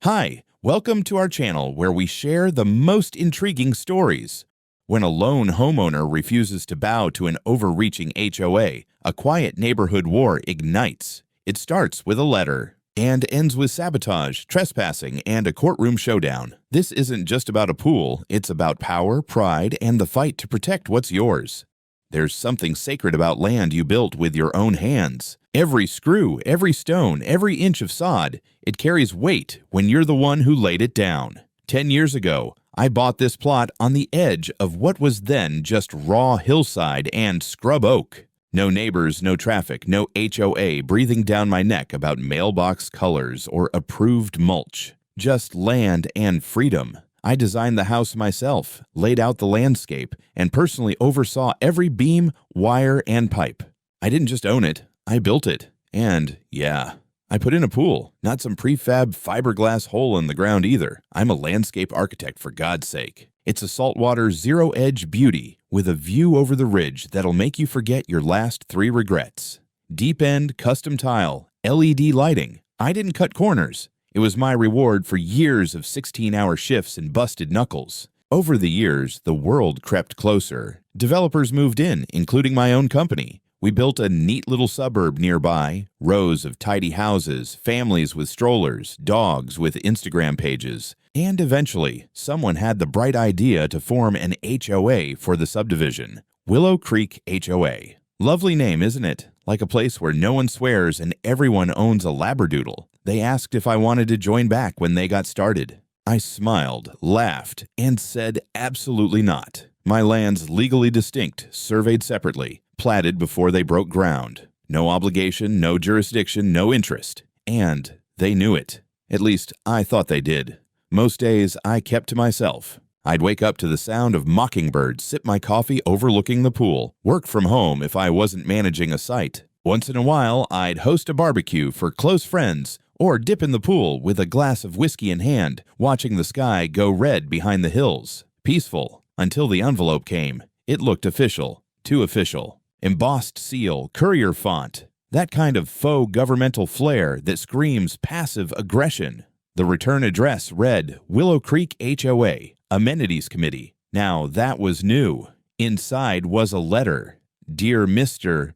Hi, welcome to our channel where we share the most intriguing stories. When a lone homeowner refuses to bow to an overreaching HOA, a quiet neighborhood war ignites. It starts with a letter and ends with sabotage, trespassing, and a courtroom showdown. This isn't just about a pool, it's about power, pride, and the fight to protect what's yours. There's something sacred about land you built with your own hands. Every screw, every stone, every inch of sod, it carries weight when you're the one who laid it down. 10 years ago, I bought this plot on the edge of what was then just raw hillside and scrub oak. No neighbors, no traffic, no HOA breathing down my neck about mailbox colors or approved mulch. Just land and freedom. I designed the house myself, laid out the landscape, and personally oversaw every beam, wire, and pipe. I didn't just own it, I built it. And, yeah, I put in a pool, not some prefab fiberglass hole in the ground either. I'm a landscape architect, for God's sake. It's a saltwater, zero-edge beauty with a view over the ridge that'll make you forget your last 3 regrets. Deep-end, custom tile, LED lighting. I didn't cut corners. It was my reward for years of 16-hour shifts and busted knuckles. Over the years, the world crept closer. Developers moved in, including my own company. We built a neat little suburb nearby, rows of tidy houses, families with strollers, dogs with Instagram pages. And eventually, someone had the bright idea to form an HOA for the subdivision. Willow Creek HOA. Lovely name, isn't it? Like a place where no one swears and everyone owns a labradoodle. They asked if I wanted to join back when they got started. I smiled, laughed, and said absolutely not. My land's legally distinct, surveyed separately, platted before they broke ground. No obligation, no jurisdiction, no interest. And they knew it. At least, I thought they did. Most days, I kept to myself. I'd wake up to the sound of mockingbirds, sip my coffee overlooking the pool, work from home if I wasn't managing a site. Once in a while, I'd host a barbecue for close friends, or dip in the pool with a glass of whiskey in hand, watching the sky go red behind the hills. Peaceful, until the envelope came. It looked official, too official. Embossed seal, courier font, that kind of faux governmental flair that screams passive aggression. The return address read Willow Creek HOA, Amenities Committee. Now that was new. Inside was a letter. Dear Mr.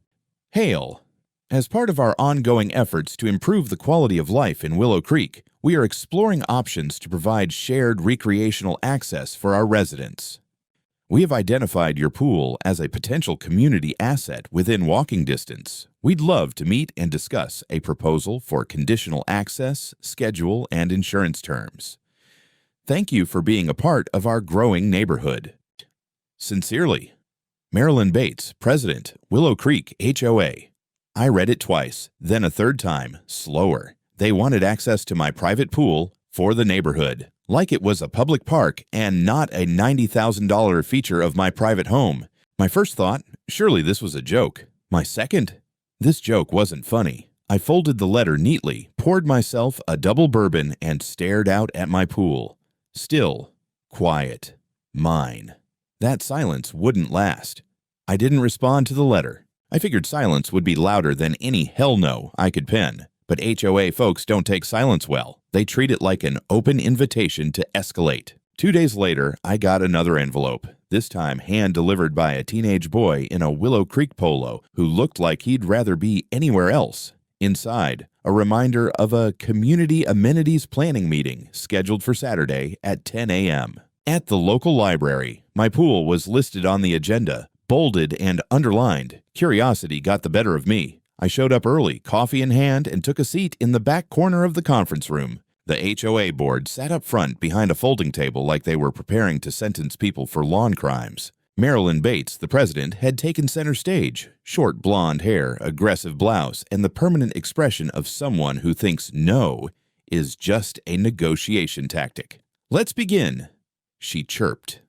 Hale. As part of our ongoing efforts to improve the quality of life in Willow Creek, we are exploring options to provide shared recreational access for our residents. We have identified your pool as a potential community asset within walking distance. We'd love to meet and discuss a proposal for conditional access, schedule, and insurance terms. Thank you for being a part of our growing neighborhood. Sincerely, Marilyn Bates, President, Willow Creek HOA. I read it twice, then a third time, slower. They wanted access to my private pool for the neighborhood, like it was a public park and not a $90,000 feature of my private home. My first thought, surely this was a joke. My second, this joke wasn't funny. I folded the letter neatly, poured myself a double bourbon, and stared out at my pool. Still, quiet, mine. That silence wouldn't last. I didn't respond to the letter. I figured silence would be louder than any hell no I could pen. But HOA folks don't take silence well. They treat it like an open invitation to escalate. 2 days later, I got another envelope, this time hand-delivered by a teenage boy in a Willow Creek polo who looked like he'd rather be anywhere else. Inside, a reminder of a community amenities planning meeting scheduled for Saturday at 10 a.m. At the local library, my pool was listed on the agenda, bolded and underlined. Curiosity got the better of me. I showed up early, coffee in hand, and took a seat in the back corner of the conference room. The HOA board sat up front behind a folding table like they were preparing to sentence people for lawn crimes. Marilyn Bates, the president, had taken center stage. Short blonde hair, aggressive blouse, and the permanent expression of someone who thinks no is just a negotiation tactic. Let's begin, she chirped.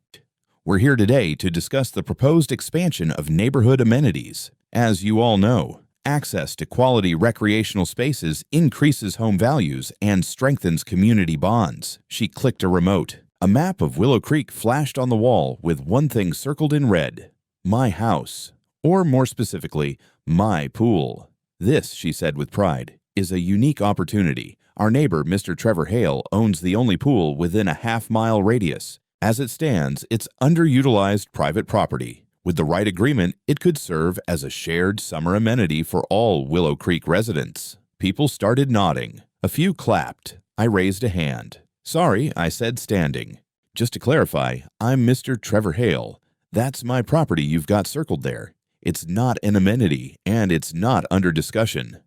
We're here today to discuss the proposed expansion of neighborhood amenities. As you all know, access to quality recreational spaces increases home values and strengthens community bonds. She clicked a remote. A map of Willow Creek flashed on the wall with one thing circled in red: my house, or more specifically, my pool. This, she said with pride, is a unique opportunity, Our neighbor, Mr. Trevor Hale, owns the only pool within a half-mile radius. As it stands, it's underutilized private property. With the right agreement, it could serve as a shared summer amenity for all Willow Creek residents. People started nodding. A few clapped. I raised a hand. Sorry, I said, standing. Just to clarify, I'm Mr. Trevor Hale. That's my property you've got circled there. It's not an amenity, and it's not under discussion.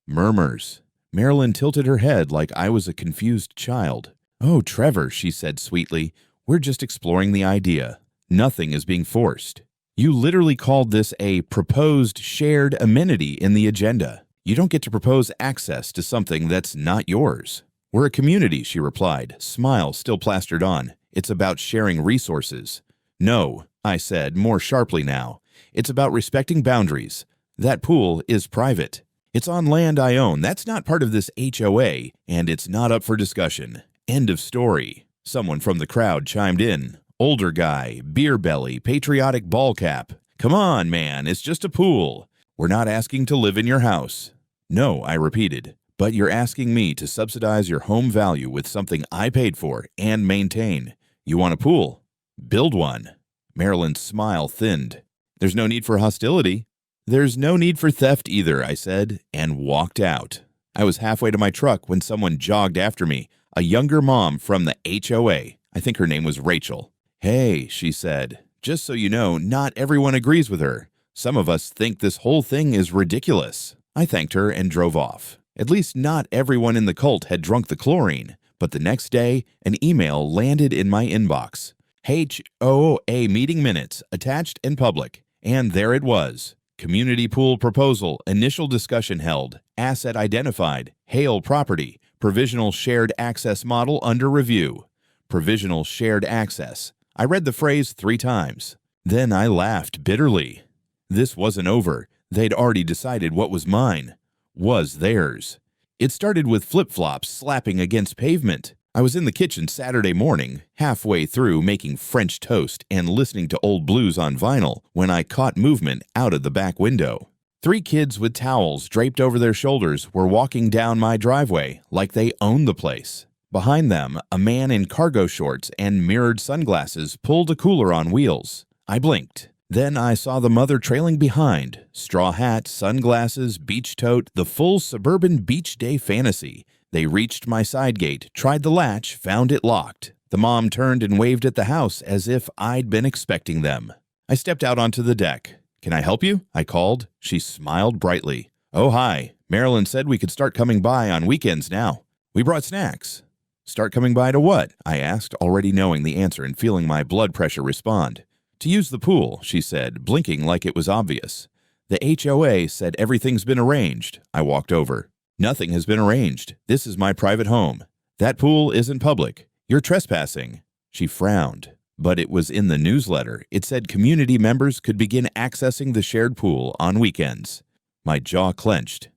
Murmurs. Marilyn tilted her head like I was a confused child. Oh, Trevor, she said sweetly, we're just exploring the idea. Nothing is being forced. You literally called this a proposed shared amenity in the agenda. You don't get to propose access to something that's not yours. We're a community, she replied, smile still plastered on. It's about sharing resources. No, I said, more sharply now. It's about respecting boundaries. That pool is private. It's on land I own. That's not part of this HOA, and it's not up for discussion. End of story. Someone from the crowd chimed in. Older guy, beer belly, patriotic ball cap. Come on, man, it's just a pool. We're not asking to live in your house. No, I repeated, but you're asking me to subsidize your home value with something I paid for and maintain. You want a pool? Build one. Marilyn's smile thinned. There's no need for hostility. There's no need for theft either, I said, and walked out. I was halfway to my truck when someone jogged after me, a younger mom from the HOA. I think her name was Rachel. Hey, she said, just so you know, not everyone agrees with her. Some of us think this whole thing is ridiculous. I thanked her and drove off. At least not everyone in the cult had drunk the chlorine, but the next day, an email landed in my inbox. HOA meeting minutes, attached and public. And there it was. Community pool proposal, initial discussion held, asset identified, Hale property, provisional shared access model under review. Provisional shared access. I read the phrase 3 times. Then I laughed bitterly. This wasn't over. They'd already decided what was mine, was theirs. It started with flip-flops slapping against pavement. I was in the kitchen Saturday morning, halfway through making French toast and listening to old blues on vinyl when I caught movement out of the back window. 3 kids with towels draped over their shoulders were walking down my driveway like they owned the place. Behind them, a man in cargo shorts and mirrored sunglasses pulled a cooler on wheels. I blinked. Then I saw the mother trailing behind, straw hat, sunglasses, beach tote, the full suburban beach day fantasy. They reached my side gate, tried the latch, found it locked. The mom turned and waved at the house as if I'd been expecting them. I stepped out onto the deck. Can I help you? I called. She smiled brightly. Oh, hi. Marilyn said we could start coming by on weekends now. We brought snacks. Start coming by to what? I asked, already knowing the answer and feeling my blood pressure respond. To use the pool, she said, blinking like it was obvious. The HOA said everything's been arranged. I walked over. Nothing has been arranged. This is my private home. That pool isn't public. You're trespassing. She frowned. But it was in the newsletter. It said community members could begin accessing the shared pool on weekends. My jaw clenched.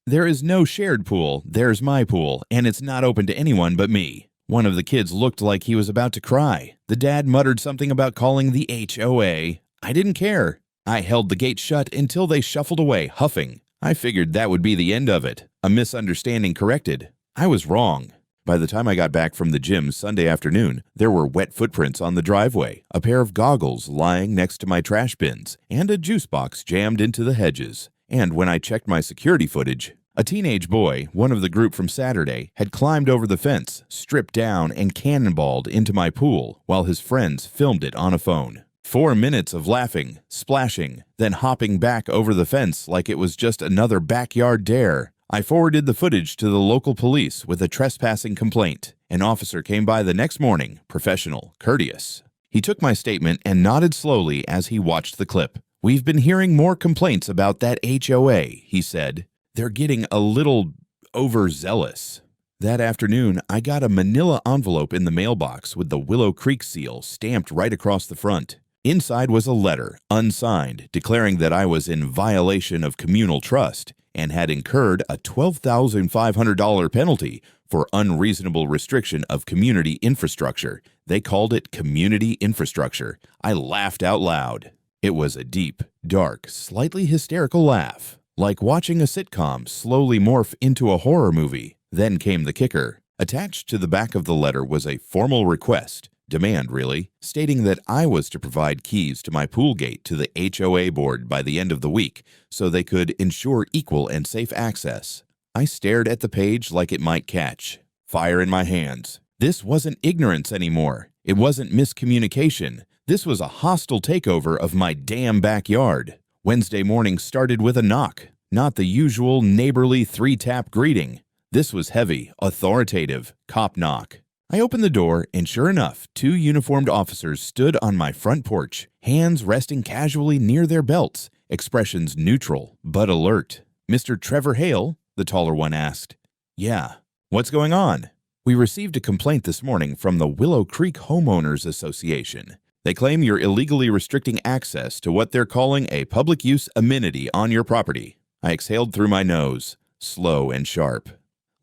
There is no shared pool. There's my pool, and it's not open to anyone but me. One of the kids looked like he was about to cry. The dad muttered something about calling the HOA. I didn't care. I held the gate shut until they shuffled away, huffing. I figured that would be the end of it. A misunderstanding corrected. I was wrong. By the time I got back from the gym Sunday afternoon, there were wet footprints on the driveway, a pair of goggles lying next to my trash bins, and a juice box jammed into the hedges. And when I checked my security footage, a teenage boy, one of the group from Saturday, had climbed over the fence, stripped down, and cannonballed into my pool while his friends filmed it on a phone. 4 minutes of laughing, splashing, then hopping back over the fence like it was just another backyard dare. I forwarded the footage to the local police with a trespassing complaint. An officer came by the next morning, professional, courteous. He took my statement and nodded slowly as he watched the clip. We've been hearing more complaints about that HOA, he said. They're getting a little overzealous. That afternoon, I got a manila envelope in the mailbox with the Willow Creek seal stamped right across the front. Inside was a letter, unsigned, declaring that I was in violation of communal trust and had incurred a $12,500 penalty for unreasonable restriction of community infrastructure. They called it community infrastructure. I laughed out loud. It was a deep, dark, slightly hysterical laugh, like watching a sitcom slowly morph into a horror movie. Then came the kicker. Attached to the back of the letter was a formal request, demand really, stating that I was to provide keys to my pool gate to the HOA board by the end of the week so they could ensure equal and safe access. I stared at the page like it might catch. Fire in my hands. This wasn't ignorance anymore. It wasn't miscommunication. This was a hostile takeover of my damn backyard. Wednesday morning started with a knock, not the usual neighborly 3-tap greeting. This was heavy, authoritative, cop knock. I opened the door, and sure enough, 2 uniformed officers stood on my front porch, hands resting casually near their belts, expressions neutral but alert. "Mr. Trevor Hale?" the taller one asked. "Yeah. What's going on?" "We received a complaint this morning from the Willow Creek Homeowners Association. They claim you're illegally restricting access to what they're calling a public use amenity on your property." I exhaled through my nose, slow and sharp.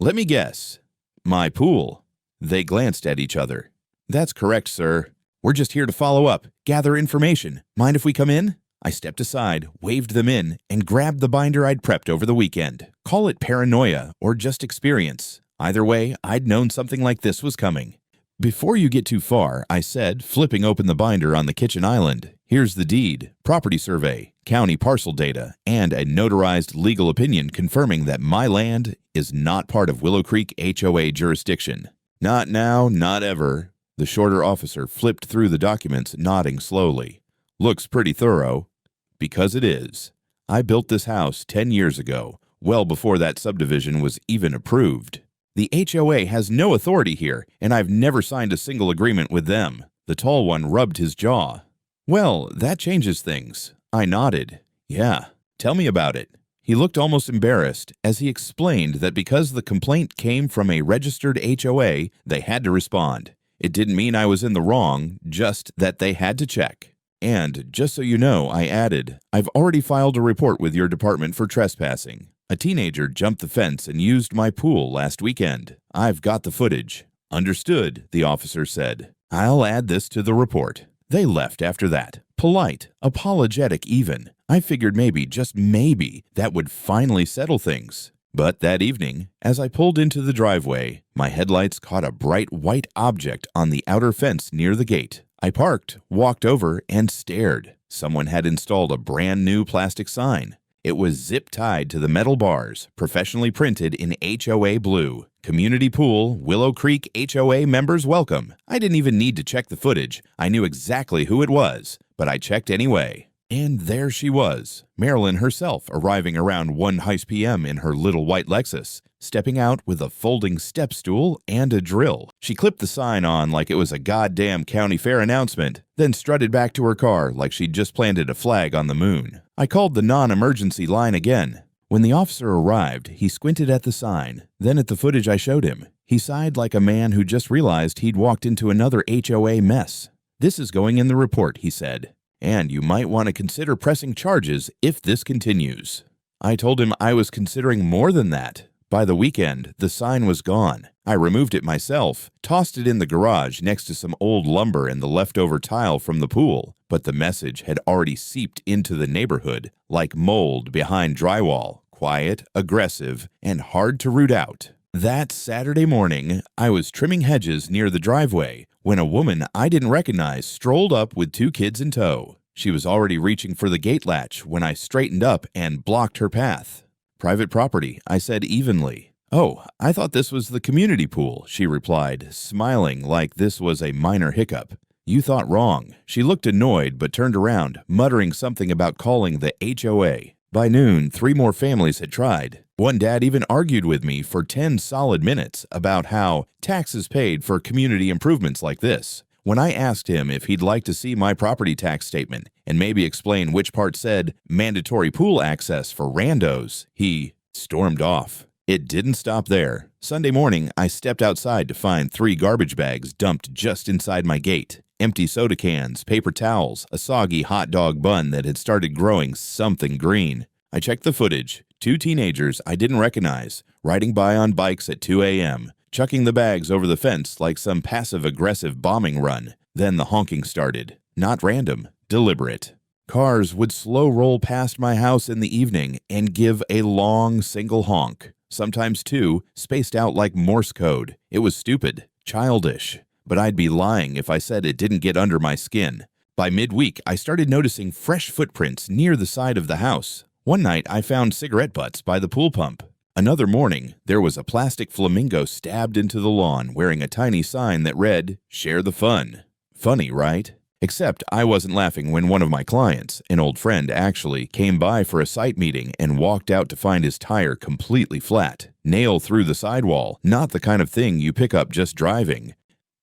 "Let me guess. My pool." They glanced at each other. "That's correct, sir. We're just here to follow up, gather information. Mind if we come in?" I stepped aside, waved them in, and grabbed the binder I'd prepped over the weekend. Call it paranoia or just experience. Either way, I'd known something like this was coming. "Before you get too far," I said, flipping open the binder on the kitchen island, "here's the deed, property survey, county parcel data, and a notarized legal opinion confirming that my land is not part of Willow Creek HOA jurisdiction." "Not now, not ever." The shorter officer flipped through the documents, nodding slowly. "Looks pretty thorough." "Because it is. I built this house 10 years ago, well before that subdivision was even approved. The HOA has no authority here, and I've never signed a single agreement with them." The tall one rubbed his jaw. "Well, that changes things." I nodded. "Yeah, tell me about it." He looked almost embarrassed as he explained that because the complaint came from a registered HOA, they had to respond. It didn't mean I was in the wrong, just that they had to check. "And just so you know," I added, "I've already filed a report with your department for trespassing. A teenager jumped the fence and used my pool last weekend. I've got the footage." "Understood," the officer said. "I'll add this to the report." They left after that, polite, apologetic even. I figured maybe, just maybe, that would finally settle things. But that evening, as I pulled into the driveway, my headlights caught a bright white object on the outer fence near the gate. I parked, walked over, and stared. Someone had installed a brand new plastic sign. It was zip-tied to the metal bars, professionally printed in HOA blue. "Community Pool, Willow Creek HOA members welcome." I didn't even need to check the footage. I knew exactly who it was, but I checked anyway. And there she was, Marilyn herself, arriving around 1 p.m. in her little white Lexus, stepping out with a folding step stool and a drill. She clipped the sign on like it was a goddamn county fair announcement, then strutted back to her car like she'd just planted a flag on the moon. I called the non-emergency line again. When the officer arrived, he squinted at the sign, then at the footage I showed him. He sighed like a man who just realized he'd walked into another HOA mess. "This is going in the report," he said. "And you might want to consider pressing charges if this continues." I told him I was considering more than that. By the weekend, the sign was gone. I removed it myself, tossed it in the garage next to some old lumber and the leftover tile from the pool, but the message had already seeped into the neighborhood like mold behind drywall, quiet, aggressive, and hard to root out. That Saturday morning, I was trimming hedges near the driveway when a woman I didn't recognize strolled up with 2 kids in tow. She was already reaching for the gate latch when I straightened up and blocked her path. "Private property," I said evenly. "Oh, I thought this was the community pool," she replied, smiling like this was a minor hiccup. "You thought wrong." She looked annoyed but turned around, muttering something about calling the HOA. By noon, 3 more families had tried. One dad even argued with me for 10 solid minutes about how taxes paid for community improvements like this. When I asked him if he'd like to see my property tax statement and maybe explain which part said mandatory pool access for randos, he stormed off. It didn't stop there. Sunday morning, I stepped outside to find 3 garbage bags dumped just inside my gate. Empty soda cans, paper towels, a soggy hot dog bun that had started growing something green. I checked the footage. 2 teenagers I didn't recognize, riding by on bikes at 2 a.m., chucking the bags over the fence like some passive-aggressive bombing run. Then the honking started. Not random, deliberate. Cars would slow roll past my house in the evening and give a long single honk. sometimes two, spaced out like Morse code. It was stupid, childish, but I'd be lying if I said it didn't get under my skin. By midweek, I started noticing fresh footprints near the side of the house. One night, I found cigarette butts by the pool pump. Another morning, there was a plastic flamingo stabbed into the lawn wearing a tiny sign that read, "Share the fun." Funny, right? Except I wasn't laughing when one of my clients, an old friend actually, came by for a site meeting and walked out to find his tire completely flat, nail through the sidewall, not the kind of thing you pick up just driving.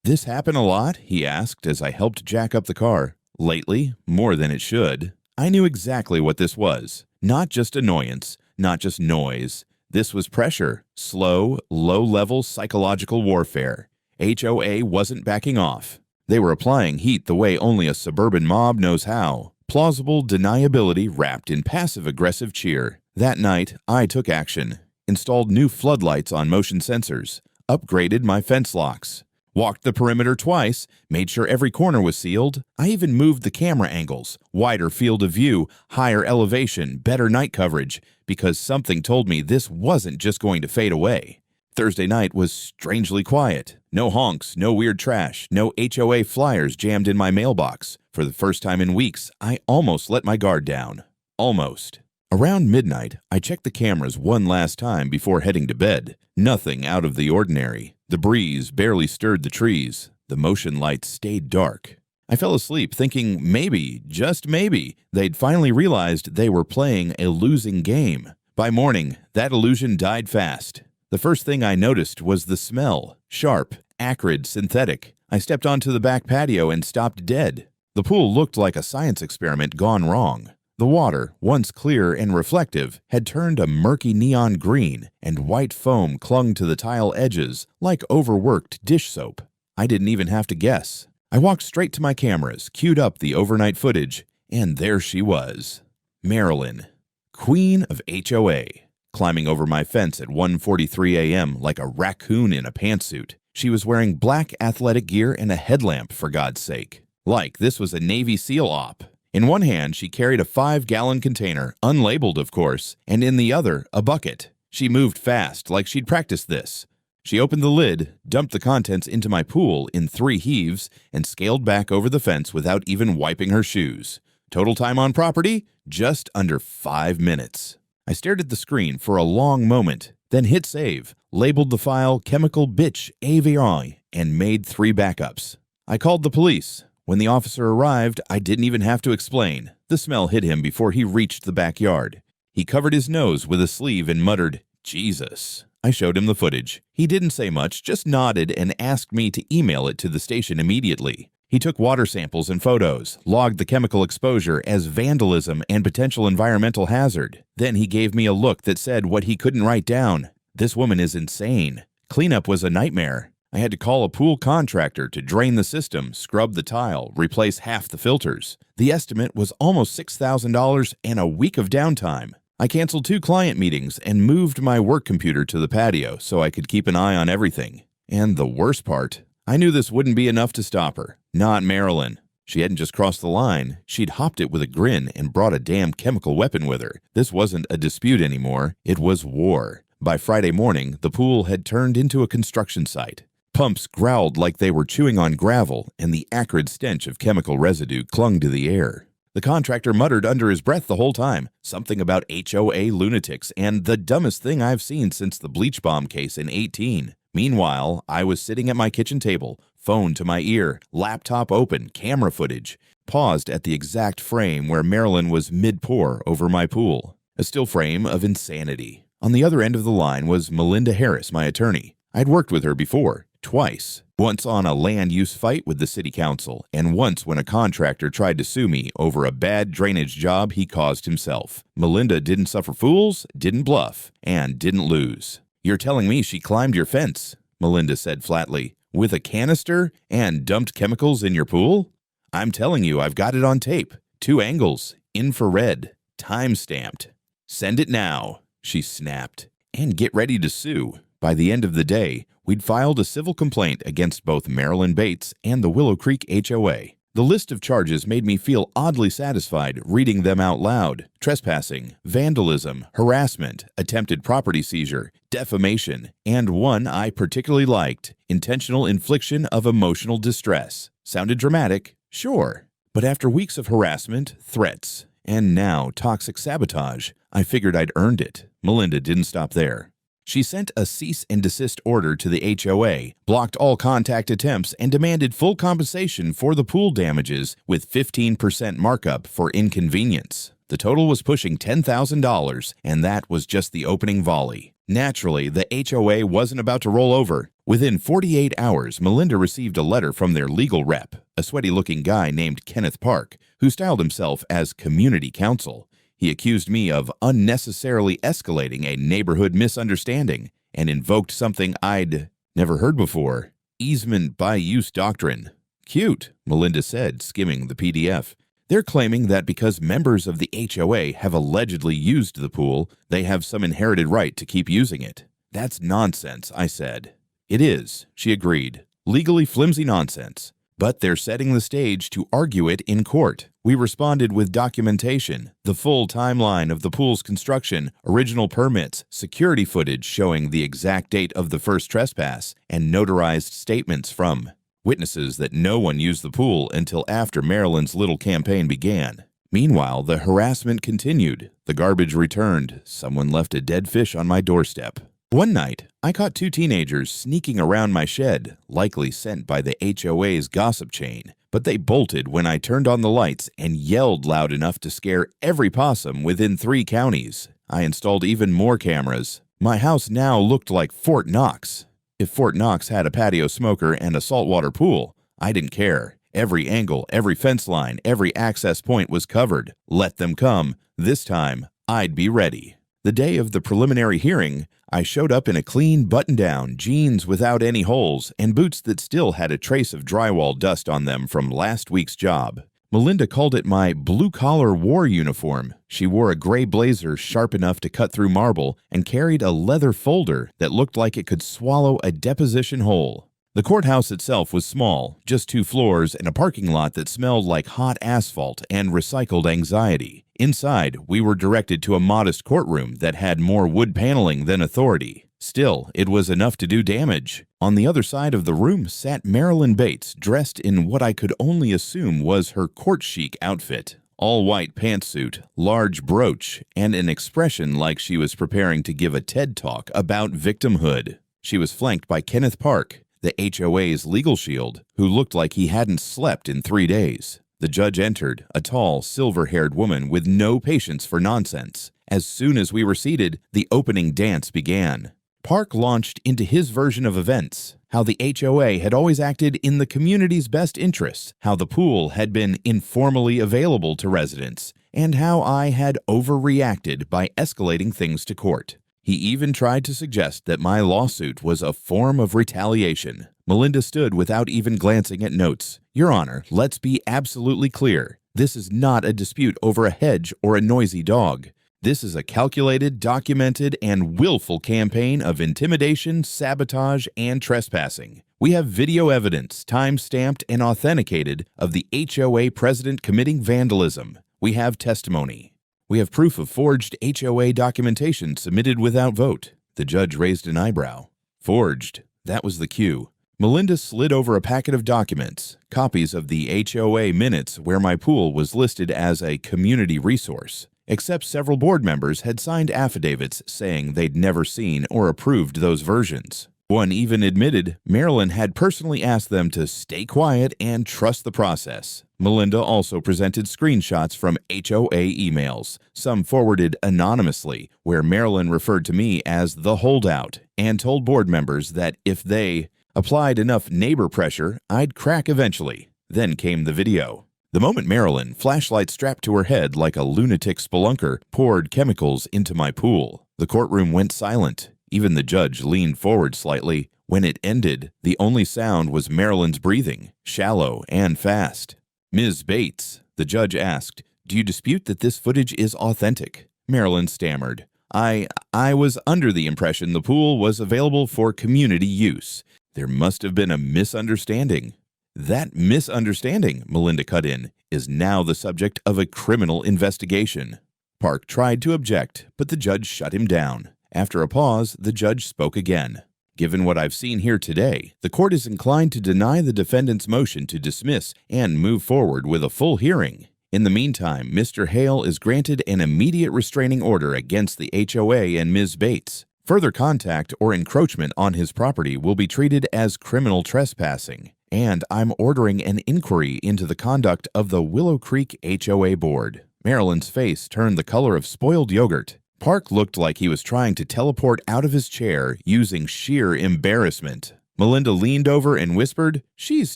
"This happen a lot?" he asked as I helped jack up the car. "Lately, more than it should." I knew exactly what this was. Not just annoyance, not just noise. This was pressure, slow, low-level psychological warfare. HOA wasn't backing off. They were applying heat the way only a suburban mob knows how. Plausible deniability wrapped in passive-aggressive cheer. That night, I took action. Installed new floodlights on motion sensors. Upgraded my fence locks. Walked the perimeter twice, made sure every corner was sealed. I even moved the camera angles, wider field of view, higher elevation, better night coverage, because something told me this wasn't just going to fade away. Thursday night was strangely quiet. No honks, no weird trash, no HOA flyers jammed in my mailbox. For the first time in weeks, I almost let my guard down. Almost. Around midnight, I checked the cameras one last time before heading to bed. Nothing out of the ordinary. The breeze barely stirred the trees. The motion lights stayed dark. I fell asleep thinking maybe, just maybe, they'd finally realized they were playing a losing game. By morning, that illusion died fast. The first thing I noticed was the smell. Sharp, acrid, synthetic. I stepped onto the back patio and stopped dead. The pool looked like a science experiment gone wrong. The water, once clear and reflective, had turned a murky neon green, and white foam clung to the tile edges like overworked dish soap. I didn't even have to guess. I walked straight to my cameras, queued up the overnight footage, and there she was. Marilyn, queen of HOA, climbing over my fence at 1:43 a.m. like a raccoon in a pantsuit. She was wearing black athletic gear and a headlamp, for God's sake. Like this was a Navy SEAL op. In one hand, she carried a 5-gallon container, unlabeled of course, and in the other, a bucket. She moved fast, like she'd practiced this. She opened the lid, dumped the contents into my pool in 3 heaves, and scaled back over the fence without even wiping her shoes. Total time on property? Just under 5 minutes. I stared at the screen for a long moment, then hit save, labeled the file Chemical Bitch AVI, and made 3 backups. I called the police. When the officer arrived, I didn't even have to explain. The smell hit him before he reached the backyard. He covered his nose with a sleeve and muttered, "Jesus." I showed him the footage. He didn't say much, just nodded and asked me to email it to the station immediately. He took water samples and photos, logged the chemical exposure as vandalism and potential environmental hazard. Then he gave me a look that said what he couldn't write down. This woman is insane. Cleanup was a nightmare. I had to call a pool contractor to drain the system, scrub the tile, replace half the filters. The estimate was almost $6,000 and a week of downtime. I canceled 2 client meetings and moved my work computer to the patio so I could keep an eye on everything. And the worst part, I knew this wouldn't be enough to stop her. Not Marilyn. She hadn't just crossed the line. She'd hopped it with a grin and brought a damn chemical weapon with her. This wasn't a dispute anymore. It was war. By Friday morning, the pool had turned into a construction site. Pumps growled like they were chewing on gravel, and the acrid stench of chemical residue clung to the air. The contractor muttered under his breath the whole time, something about HOA lunatics and the dumbest thing I've seen since the bleach bomb case in 18. Meanwhile, I was sitting at my kitchen table, phone to my ear, laptop open, camera footage, paused at the exact frame where Marilyn was mid-pour over my pool. A still frame of insanity. On the other end of the line was Melinda Harris, my attorney. I'd worked with her before. Twice. Once on a land use fight with the city council, and once when a contractor tried to sue me over a bad drainage job he caused himself. Melinda didn't suffer fools, didn't bluff, and didn't lose. "You're telling me she climbed your fence," Melinda said flatly, "with a canister and dumped chemicals in your pool? I'm telling you, I've got it on tape. 2 angles, infrared, time-stamped. Send it now," she snapped. "And get ready to sue." By the end of the day, we'd filed a civil complaint against both Marilyn Bates and the Willow Creek HOA. The list of charges made me feel oddly satisfied reading them out loud. Trespassing, vandalism, harassment, attempted property seizure, defamation, and one I particularly liked, intentional infliction of emotional distress. Sounded dramatic? Sure. But after weeks of harassment, threats, and now toxic sabotage, I figured I'd earned it. Melinda didn't stop there. She sent a cease and desist order to the HOA, blocked all contact attempts, and demanded full compensation for the pool damages with 15% markup for inconvenience. The total was pushing $10,000, and that was just the opening volley. Naturally, the HOA wasn't about to roll over. Within 48 hours, Melinda received a letter from their legal rep, a sweaty-looking guy named Kenneth Park, who styled himself as community counsel. He accused me of unnecessarily escalating a neighborhood misunderstanding and invoked something I'd never heard before, easement by use doctrine. Cute, Melinda said, skimming the PDF. They're claiming that because members of the HOA have allegedly used the pool, they have some inherited right to keep using it. That's nonsense, I said. It is, she agreed. Legally flimsy nonsense. But they're setting the stage to argue it in court. We responded with documentation, the full timeline of the pool's construction, original permits, security footage showing the exact date of the first trespass, and notarized statements from witnesses that no one used the pool until after Marilyn's little campaign began. Meanwhile, the harassment continued. The garbage returned. Someone left a dead fish on my doorstep. One night, I caught two teenagers sneaking around my shed, likely sent by the HOA's gossip chain, but they bolted when I turned on the lights and yelled loud enough to scare every possum within 3 counties. I installed even more cameras. My house now looked like Fort Knox. If Fort Knox had a patio smoker and a saltwater pool, I didn't care. Every angle, every fence line, every access point was covered. Let them come. This time, I'd be ready. The day of the preliminary hearing, I showed up in a clean button-down, jeans without any holes, and boots that still had a trace of drywall dust on them from last week's job. Melinda called it my blue-collar war uniform. She wore a gray blazer sharp enough to cut through marble and carried a leather folder that looked like it could swallow a deposition hole. The courthouse itself was small, just 2 floors and a parking lot that smelled like hot asphalt and recycled anxiety. Inside, we were directed to a modest courtroom that had more wood paneling than authority. Still, it was enough to do damage. On the other side of the room sat Marilyn Bates, dressed in what I could only assume was her court chic outfit. All-white pantsuit, large brooch, and an expression like she was preparing to give a TED Talk about victimhood. She was flanked by Kenneth Park, the HOA's legal shield, who looked like he hadn't slept in 3 days. The judge entered, a tall, silver-haired woman with no patience for nonsense. As soon as we were seated, the opening dance began. Park launched into his version of events, how the HOA had always acted in the community's best interests, how the pool had been informally available to residents, and how I had overreacted by escalating things to court. He even tried to suggest that my lawsuit was a form of retaliation. Melinda stood without even glancing at notes. Your Honor, let's be absolutely clear. This is not a dispute over a hedge or a noisy dog. This is a calculated, documented, and willful campaign of intimidation, sabotage, and trespassing. We have video evidence, time-stamped and authenticated, of the HOA president committing vandalism. We have testimony. We have proof of forged HOA documentation submitted without vote. The judge raised an eyebrow. Forged. That was the cue. Melinda slid over a packet of documents, copies of the HOA minutes where my pool was listed as a community resource, except several board members had signed affidavits saying they'd never seen or approved those versions. One even admitted Marilyn had personally asked them to stay quiet and trust the process. Melinda also presented screenshots from HOA emails, some forwarded anonymously, where Marilyn referred to me as the holdout, and told board members that if they applied enough neighbor pressure, I'd crack eventually. Then came the video. The moment Marilyn, flashlight strapped to her head like a lunatic spelunker, poured chemicals into my pool, the courtroom went silent. Even the judge leaned forward slightly. When it ended, the only sound was Marilyn's breathing, shallow and fast. Ms. Bates, the judge asked, do you dispute that this footage is authentic? Marilyn stammered. I was under the impression the pool was available for community use. There must have been a misunderstanding. That misunderstanding, Melinda cut in, is now the subject of a criminal investigation. Park tried to object, but the judge shut him down. After a pause, the judge spoke again. Given what I've seen here today, the court is inclined to deny the defendant's motion to dismiss and move forward with a full hearing. In the meantime, Mr. Hale is granted an immediate restraining order against the HOA and Ms. Bates. Further contact or encroachment on his property will be treated as criminal trespassing, and I'm ordering an inquiry into the conduct of the Willow Creek HOA board. Marilyn's face turned the color of spoiled yogurt. Park looked like he was trying to teleport out of his chair using sheer embarrassment. Melinda leaned over and whispered, "She's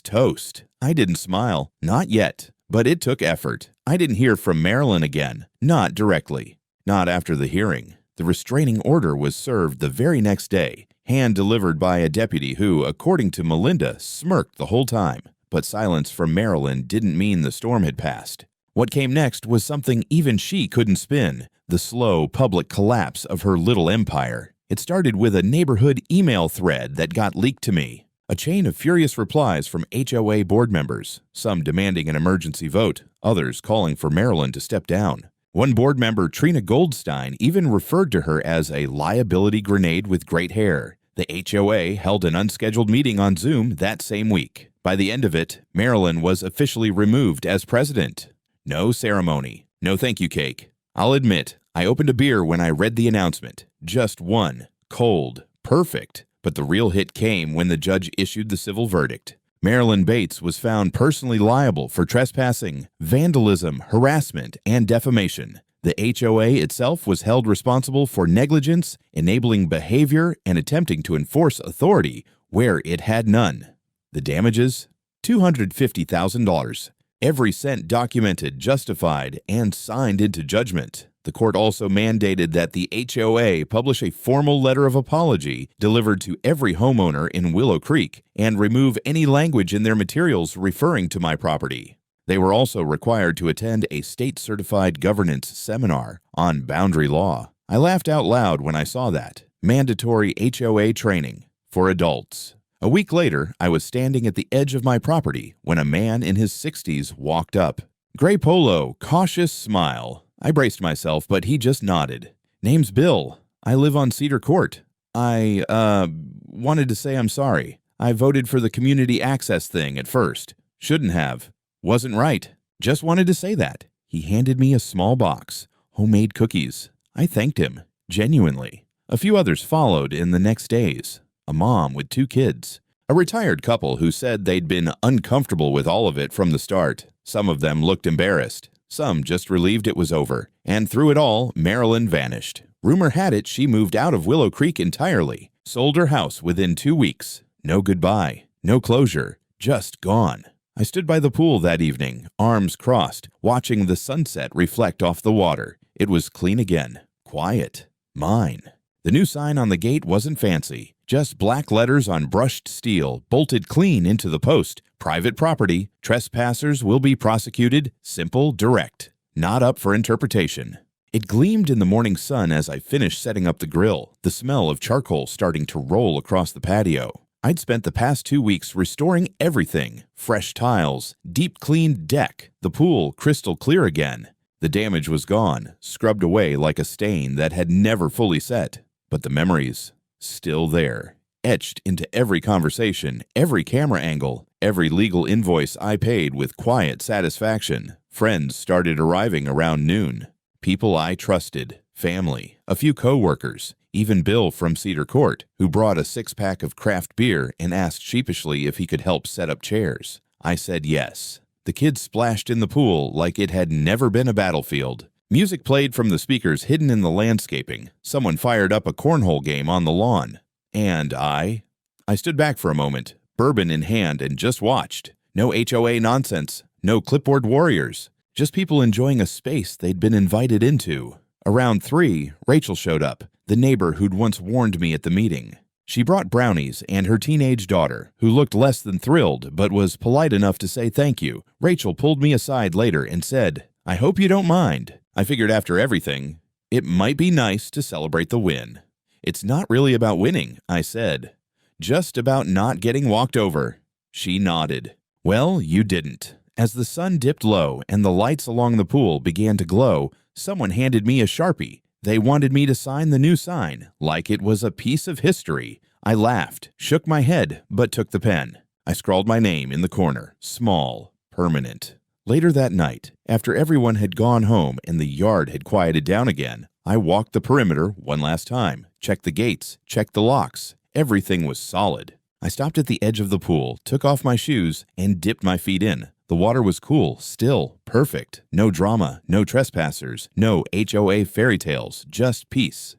toast." I didn't smile. Not yet. But it took effort. I didn't hear from Marilyn again. Not directly. Not after the hearing. The restraining order was served the very next day, hand-delivered by a deputy who, according to Melinda, smirked the whole time. But silence from Marilyn didn't mean the storm had passed. What came next was something even she couldn't spin, the slow public collapse of her little empire. It started with a neighborhood email thread that got leaked to me. A chain of furious replies from HOA board members, some demanding an emergency vote, others calling for Marilyn to step down. One board member, Trina Goldstein, even referred to her as a liability grenade with great hair. The HOA held an unscheduled meeting on Zoom that same week. By the end of it, Marilyn was officially removed as president. No ceremony, no thank you cake. I'll admit, I opened a beer when I read the announcement. Just one. Cold. Perfect. But the real hit came when the judge issued the civil verdict. Marilyn Bates was found personally liable for trespassing, vandalism, harassment, and defamation. The HOA itself was held responsible for negligence, enabling behavior, and attempting to enforce authority where it had none. The damages? $250,000. Every cent documented, justified, and signed into judgment. The court also mandated that the HOA publish a formal letter of apology delivered to every homeowner in Willow Creek and remove any language in their materials referring to my property. They were also required to attend a state-certified governance seminar on boundary law. I laughed out loud when I saw that. Mandatory HOA training for adults. A week later, I was standing at the edge of my property when a man in his 60s walked up. Gray polo, cautious smile. I braced myself, but he just nodded. "Name's Bill. I live on Cedar Court. I wanted to say I'm sorry. I voted for the community access thing at first. Shouldn't have. Wasn't right. Just wanted to say that." He handed me a small box. Homemade cookies. I thanked him. Genuinely. A few others followed in the next days. A mom with 2 kids. A retired couple who said they'd been uncomfortable with all of it from the start. Some of them looked embarrassed. Some just relieved it was over. And through it all, Marilyn vanished. Rumor had it she moved out of Willow Creek entirely. Sold her house within 2 weeks. No goodbye. No closure. Just gone. I stood by the pool that evening, arms crossed, watching the sunset reflect off the water. It was clean again. Quiet. Mine. The new sign on the gate wasn't fancy. Just black letters on brushed steel, bolted clean into the post. Private property. Trespassers will be prosecuted. Simple, direct. Not up for interpretation. It gleamed in the morning sun as I finished setting up the grill, the smell of charcoal starting to roll across the patio. I'd spent the past 2 weeks restoring everything. Fresh tiles, deep cleaned deck, the pool crystal clear again. The damage was gone, scrubbed away like a stain that had never fully set. But the memories, still there, etched into every conversation, every camera angle, every legal invoice I paid with quiet satisfaction. Friends started arriving around noon. People I trusted, family, a few co-workers, even Bill from Cedar Court, who brought a 6-pack of craft beer and asked sheepishly if he could help set up chairs. I said yes. The kids splashed in the pool like it had never been a battlefield. Music played from the speakers hidden in the landscaping. Someone fired up a cornhole game on the lawn. And I stood back for a moment, bourbon in hand, and just watched. No HOA nonsense, no clipboard warriors, just people enjoying a space they'd been invited into. Around 3, Rachel showed up, the neighbor who'd once warned me at the meeting. She brought brownies and her teenage daughter, who looked less than thrilled but was polite enough to say thank you. Rachel pulled me aside later and said, "I hope you don't mind." I figured after everything, it might be nice to celebrate the win. "It's not really about winning," I said. "Just about not getting walked over." She nodded. Well, you didn't. As the sun dipped low and the lights along the pool began to glow, someone handed me a Sharpie. They wanted me to sign the new sign, like it was a piece of history. I laughed, shook my head, but took the pen. I scrawled my name in the corner, small, permanent. Later that night, after everyone had gone home and the yard had quieted down again, I walked the perimeter one last time, checked the gates, checked the locks. Everything was solid. I stopped at the edge of the pool, took off my shoes, and dipped my feet in. The water was cool, still, perfect. No drama, no trespassers, no HOA fairy tales, just peace.